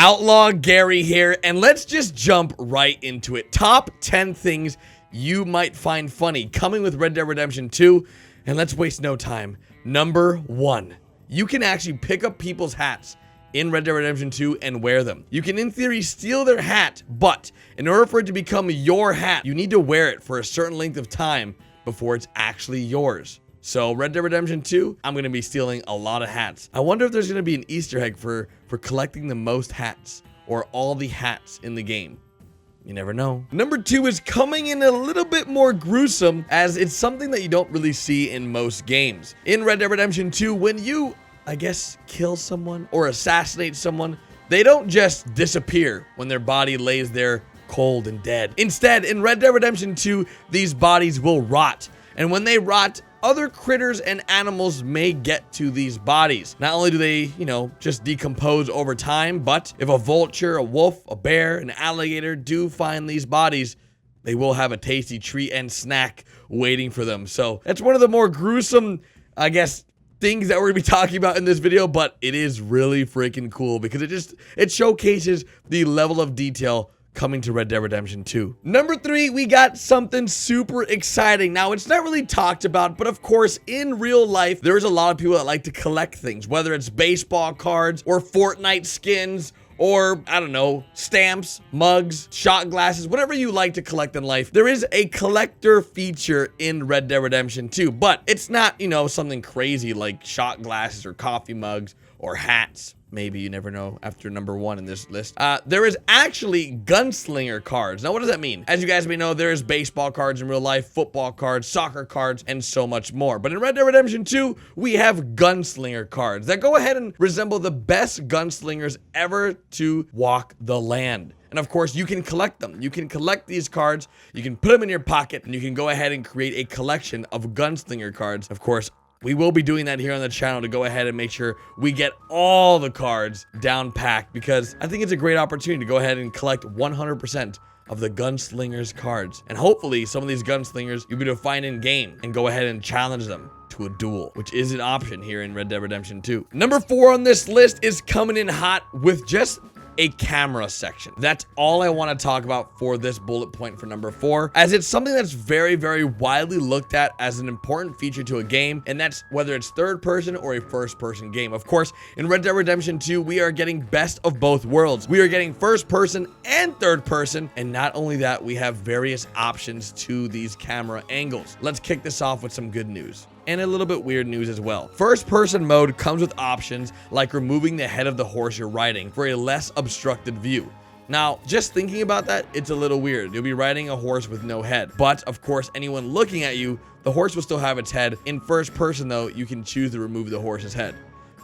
Outlaw Gary here, and let's just jump right into it. Top 10 things you might find funny coming with Red Dead Redemption 2, and let's waste no time. Number 1, you can actually pick up people's hats in Red Dead Redemption 2 and wear them. You can, in theory, steal their hat, but in order for it to become your hat, you need to wear it for a certain length of time before it's actually yours. So Red Dead Redemption 2, I'm going to be stealing a lot of hats. I wonder if there's going to be an Easter egg for collecting the most hats or all the hats in the game. You never know. Number 2 is coming in a little bit more gruesome, as it's something that you don't really see in most games. In Red Dead Redemption 2, when you, I guess, kill someone or assassinate someone, they don't just disappear when their body lays there cold and dead. Instead, in Red Dead Redemption 2, these bodies will rot. And when they rot, other critters and animals may get to these bodies. Not only do they, just decompose over time, but if a vulture, a wolf, a bear, an alligator do find these bodies, they will have a tasty treat and snack waiting for them. So that's one of the more gruesome, I guess, things that we're gonna be talking about in this video, but it is really freaking cool because it showcases the level of detail coming to Red Dead Redemption 2. Number 3, we got something super exciting. Now, it's not really talked about, but of course, in real life, there's a lot of people that like to collect things, whether it's baseball cards or Fortnite skins, or, I don't know, stamps, mugs, shot glasses, whatever you like to collect in life. There is a collector feature in Red Dead Redemption 2, but it's not, something crazy like shot glasses or coffee mugs or hats. Maybe, you never know, after number 1 in this list. There is actually Gunslinger cards. Now, what does that mean? As you guys may know, there is baseball cards in real life, football cards, soccer cards, and so much more. But in Red Dead Redemption 2, we have Gunslinger cards that go ahead and resemble the best gunslingers ever to walk the land. And of course, you can collect them. You can collect these cards, you can put them in your pocket, and you can go ahead and create a collection of Gunslinger cards. Of course, we will be doing that here on the channel to go ahead and make sure we get all the cards down packed, because I think it's a great opportunity to go ahead and collect 100% of the Gunslingers cards. And hopefully some of these Gunslingers you'll be able to find in game and go ahead and challenge them to a duel, which is an option here in Red Dead Redemption 2. Number 4 on this list is coming in hot with just a camera section. That's all I want to talk about for this bullet point for number 4, as it's something that's very, very widely looked at as an important feature to a game, and that's whether it's third person or a first person game. Of course, in Red Dead Redemption 2, we are getting best of both worlds. We are getting first person and third person, and not only that, we have various options to these camera angles. Let's kick this off with some good news. And a little bit weird news as well. First person mode comes with options like removing the head of the horse you're riding for a less obstructed view. Now, just thinking about that, it's a little weird. You'll be riding a horse with no head. But of course, anyone looking at you, the horse will still have its head. In first person though, you can choose to remove the horse's head.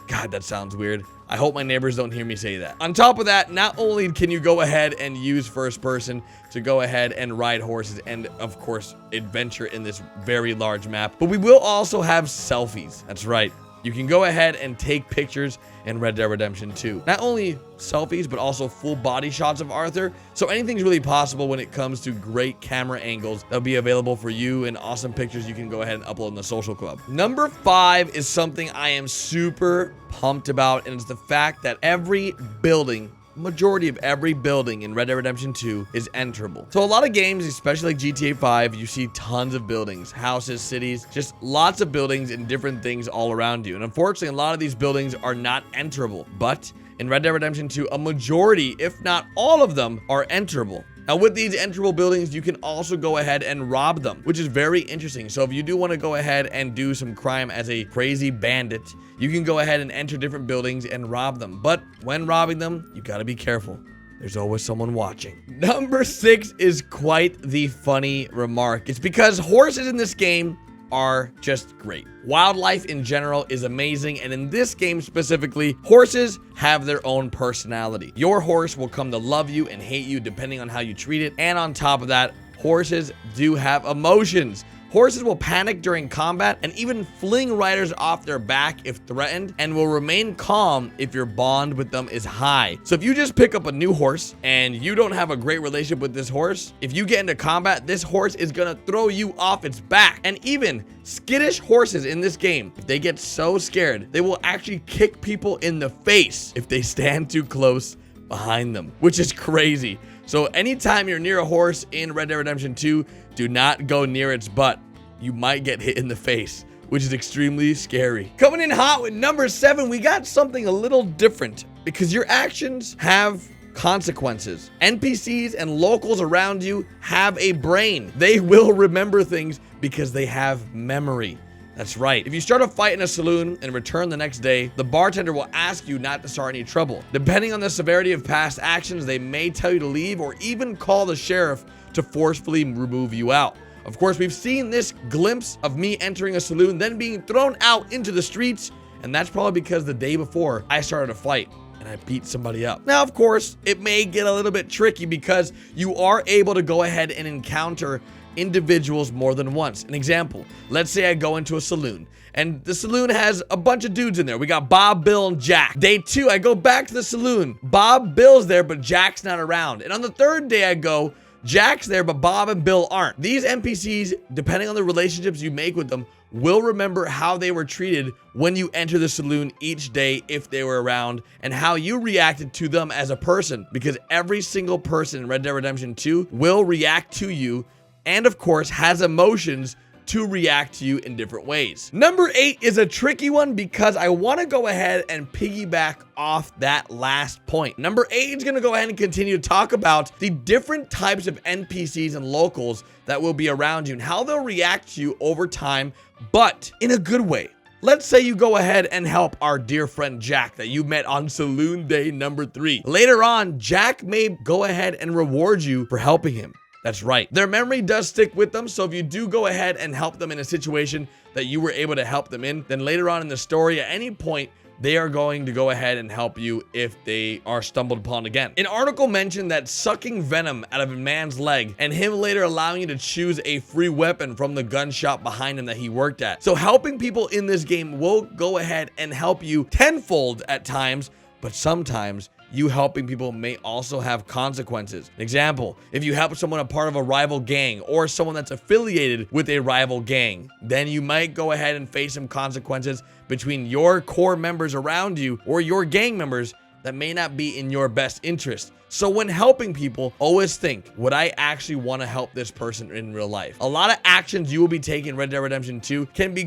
God, that sounds weird. I hope my neighbors don't hear me say that. On top of that, not only can you go ahead and use first person to go ahead and ride horses and, of course, adventure in this very large map, but we will also have selfies. That's right. You can go ahead and take pictures in Red Dead Redemption 2. Not only selfies, but also full body shots of Arthur. So anything's really possible when it comes to great camera angles that'll be available for you, and awesome pictures you can go ahead and upload in the social club. Number 5 is something I am super pumped about, and it's the fact that every building, majority of every building in Red Dead Redemption 2 is enterable. So a lot of games, especially like GTA 5, you see tons of buildings, houses, cities, just lots of buildings and different things all around you. And unfortunately, a lot of these buildings are not enterable. But in Red Dead Redemption 2, a majority, if not all of them, are enterable. Now, with these enterable buildings, you can also go ahead and rob them, which is very interesting. So if you do want to go ahead and do some crime as a crazy bandit, you can go ahead and enter different buildings and rob them. But when robbing them, you got to be careful. There's always someone watching. Number 6 is quite the funny remark. It's because horses in this game are just great. Wildlife in general is amazing, and in this game specifically, horses have their own personality. Your horse will come to love you and hate you depending on how you treat it, and on top of that, horses do have emotions. Horses will panic during combat and even fling riders off their back if threatened, and will remain calm if your bond with them is high. So if you just pick up a new horse and you don't have a great relationship with this horse, if you get into combat, this horse is gonna throw you off its back. And even skittish horses in this game, if they get so scared, they will actually kick people in the face if they stand too close behind them, which is crazy. So anytime you're near a horse in Red Dead Redemption 2, do not go near its butt. You might get hit in the face, which is extremely scary. Coming in hot with number 7, we got something a little different because your actions have consequences. NPCs and locals around you have a brain. They will remember things because they have memory. That's right. If you start a fight in a saloon and return the next day, the bartender will ask you not to start any trouble. Depending on the severity of past actions, they may tell you to leave or even call the sheriff to forcefully remove you out. Of course, we've seen this glimpse of me entering a saloon, then being thrown out into the streets, and that's probably because the day before I started a fight and I beat somebody up. Now, of course, it may get a little bit tricky because you are able to go ahead and encounter individuals more than once. An example, let's say I go into a saloon and the saloon has a bunch of dudes in there. We got Bob, Bill, and Jack. Day 2, I go back to the saloon. Bob, Bill's there, but Jack's not around. And on the 3rd day I go, Jack's there, but Bob and Bill aren't. These NPCs, depending on the relationships you make with them, will remember how they were treated when you enter the saloon each day if they were around, and how you reacted to them as a person, because every single person in Red Dead Redemption 2 will react to you and of course has emotions to react to you in different ways. Number 8 is a tricky one because I want to go ahead and piggyback off that last point. Number 8 is going to go ahead and continue to talk about the different types of NPCs and locals that will be around you and how they'll react to you over time, but in a good way. Let's say you go ahead and help our dear friend Jack that you met on Saloon Day number 3. Later on, Jack may go ahead and reward you for helping him. That's right. Their memory does stick with them, so if you do go ahead and help them in a situation that you were able to help them in, then later on in the story, at any point, they are going to go ahead and help you if they are stumbled upon again. An article mentioned that sucking venom out of a man's leg and him later allowing you to choose a free weapon from the gun shop behind him that he worked at. So helping people in this game will go ahead and help you tenfold at times, but sometimes you helping people may also have consequences. Example, if you help someone a part of a rival gang or someone that's affiliated with a rival gang, then you might go ahead and face some consequences between your core members around you or your gang members that may not be in your best interest. So when helping people, always think, would I actually want to help this person in real life? A lot of actions you will be taking in Red Dead Redemption 2 can be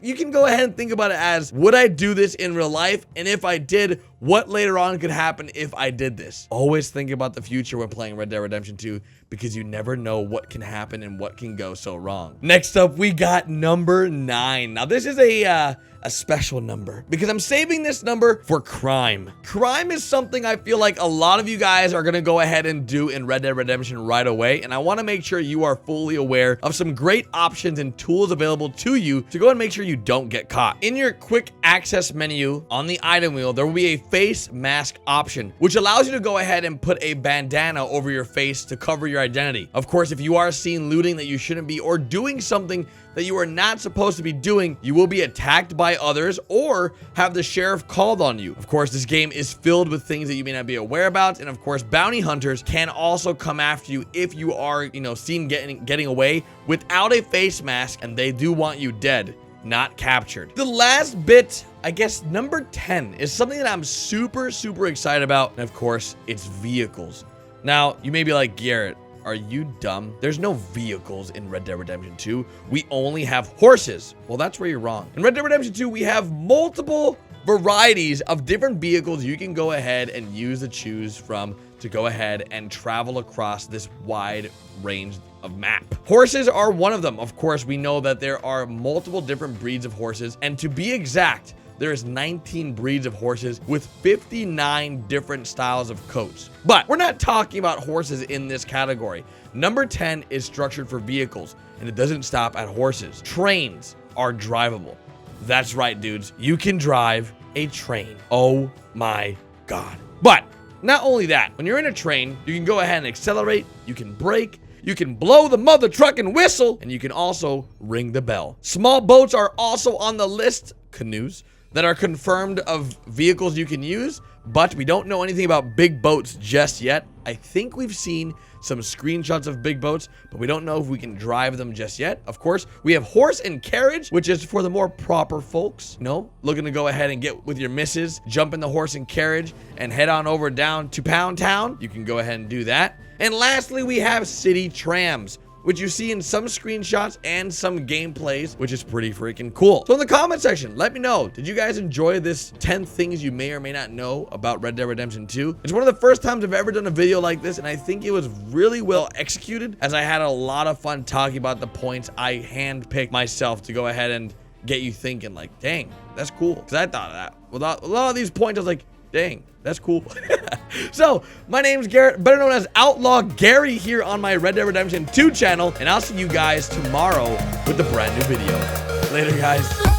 you can go ahead and think about it as, would I do this in real life? And if I did, what later on could happen if I did this? Always think about the future when playing Red Dead Redemption 2 because you never know what can happen and what can go so wrong. Next up, we got number 9. Now this is a special number because I'm saving this number for crime. Crime is something I feel like a lot of you guys are gonna go ahead and do in Red Dead Redemption right away, and I want to make sure you are fully aware of some great options and tools available to you to go and make sure you don't get caught. In your quick access menu on the item wheel, there will be a face mask option, which allows you to go ahead and put a bandana over your face to cover your identity. Of course, if you are seen looting that you shouldn't be or doing something that you are not supposed to be doing, you will be attacked by others or have the sheriff called on you. Of course, this game is filled with things that you may not be aware about, and of course, bounty hunters can also come after you if you are, seen getting away without a face mask, and they do want you dead, not captured. The last bit, I guess number 10, is something that I'm super excited about, and of course, it's vehicles. Now, you may be like, Garrett, are you dumb? There's no vehicles in Red Dead Redemption 2. We only have horses. Well, that's where you're wrong. In Red Dead Redemption 2, we have multiple varieties of different vehicles you can go ahead and use to choose from to go ahead and travel across this wide range of map. Horses are one of them. Of course, we know that there are multiple different breeds of horses, and to be exact, there's 19 breeds of horses with 59 different styles of coats. But we're not talking about horses in this category. Number 10 is structured for vehicles, and it doesn't stop at horses. Trains are drivable. That's right, dudes. You can drive a train. Oh my God. But not only that, when you're in a train, you can go ahead and accelerate, you can brake, you can blow the mother truck and whistle, and you can also ring the bell. Small boats are also on the list, canoes, that are confirmed of vehicles you can use, but we don't know anything about big boats just yet. I think we've seen some screenshots of big boats, but we don't know if we can drive them just yet. Of course, we have horse and carriage, which is for the more proper folks. No, looking to go ahead and get with your missus, jump in the horse and carriage, and head on over down to Pound Town. You can go ahead and do that. And lastly, we have city trams, which you see in some screenshots and some gameplays, which is pretty freaking cool. So in the comment section, let me know, did you guys enjoy this 10 things you may or may not know about Red Dead Redemption 2? It's one of the first times I've ever done a video like this, and I think it was really well executed, as I had a lot of fun talking about the points I handpicked myself to go ahead and get you thinking like, dang, that's cool. Because I thought of that. With a lot of these points, I was like, dang, that's cool. So, my name's Garrett, better known as Outlaw Gary, here on my Red Dead Redemption 2 channel, and I'll see you guys tomorrow with a brand new video. Later, guys.